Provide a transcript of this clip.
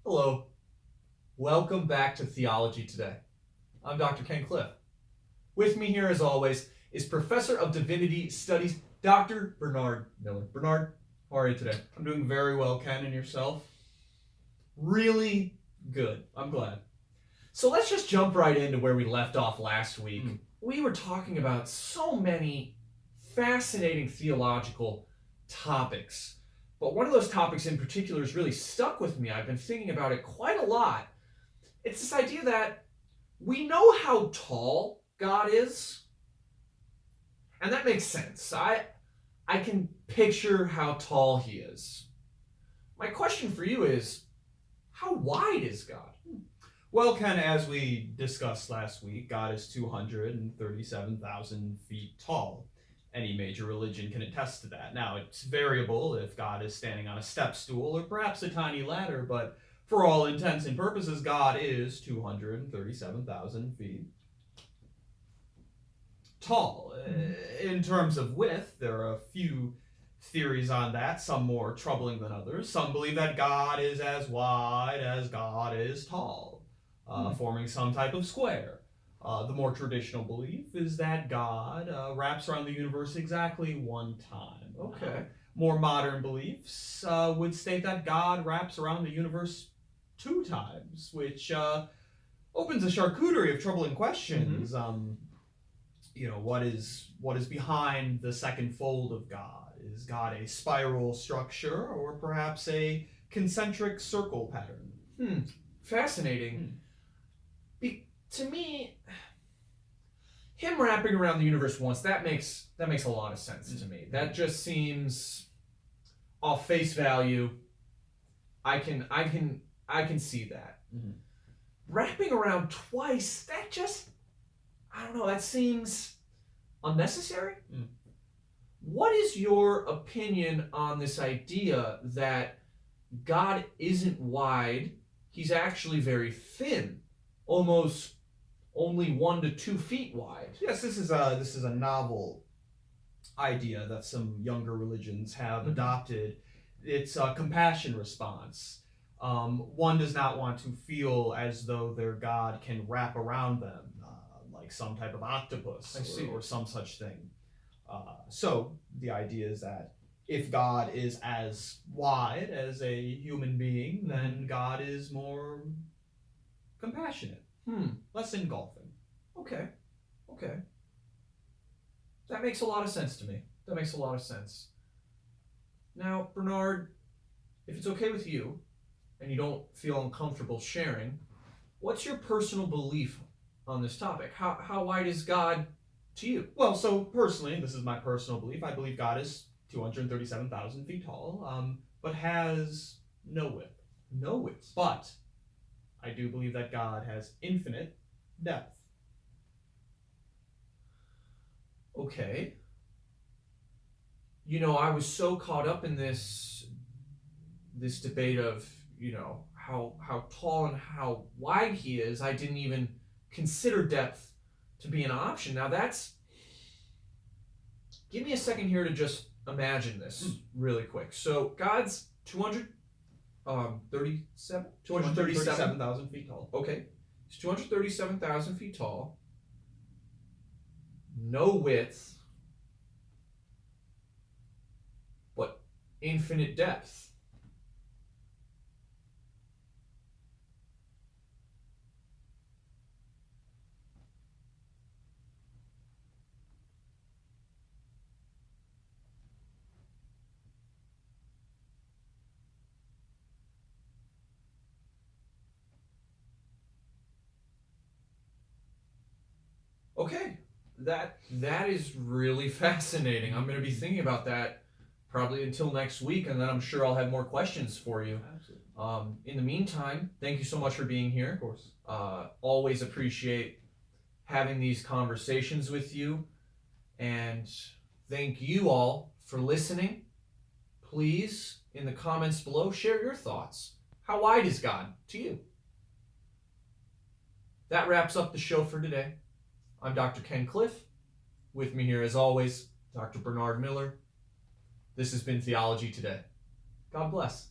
Hello. Welcome back to Theology Today. I'm Dr. Ken Clif. With me here, as always, is Professor of Divinity Studies, Dr. Bernard Miller. Bernard, how are you today? I'm doing very well, Ken, and yourself? Really good. I'm glad. So let's just jump right into where we left off last week. We were talking about so many fascinating theological topics. But one of those topics in particular has really stuck with me. I've been thinking about it quite a lot. It's this idea that we know how tall God is. And that makes sense. I can picture how tall he is. My question for you is, how wide is God? Well, Ken, as we discussed last week, God is 237,000 feet tall. Any major religion can attest to that. Now, it's variable if God is standing on a step stool or perhaps a tiny ladder, but for all intents and purposes, God is 237,000 feet tall. In terms of width, there are a few theories on that, some more troubling than others. Some believe that God is as wide as God is tall, forming some type of square. The more traditional belief is that God wraps around the universe exactly one time. Okay. More modern beliefs would state that God wraps around the universe 2 times, which opens a charcuterie of troubling questions. What is behind the second fold of God? Is God a spiral structure or perhaps a concentric circle pattern? Fascinating. To me, him wrapping around the universe once, that makes a lot of sense to me. That just seems off face value. I can see that. Wrapping around twice, that just, I don't know, that seems unnecessary. What is your opinion on this idea that God isn't wide, he's actually very thin, almost only 1 to 2 feet wide? Yes, this is a novel idea that some younger religions have adopted. It's a compassion response. One does not want to feel as though their God can wrap around them like some type of octopus or some such thing. So the idea is that if God is as wide as a human being, then God is more compassionate, less engulfing. Okay. That makes a lot of sense to me. Now, Bernard, if it's okay with you, and you don't feel uncomfortable sharing, what's your personal belief on this topic? How wide is God to you? Well, so personally, this is my personal belief. I believe God is 237,000 feet tall, but has no width. No width. But I do believe that God has infinite depth. Okay. I was so caught up in this debate of, how tall and how wide he is, I didn't even consider depth to be an option. Now give me a second here to just imagine this really quick. So God's 237,000 feet tall. Okay. He's 237,000 feet tall. No width, but infinite depth. Okay. That is really fascinating. I'm going to be thinking about that probably until next week, and then I'm sure I'll have more questions for you. Absolutely. In the meantime, thank you so much for being here. Of course. Always appreciate having these conversations with you, and thank you all for listening. Please, in the comments below, share your thoughts. How wide is God to you? That wraps up the show for today. I'm Dr. Ken Clif. With me here, as always, Dr. Bernard Miller. This has been Theology Today. God bless.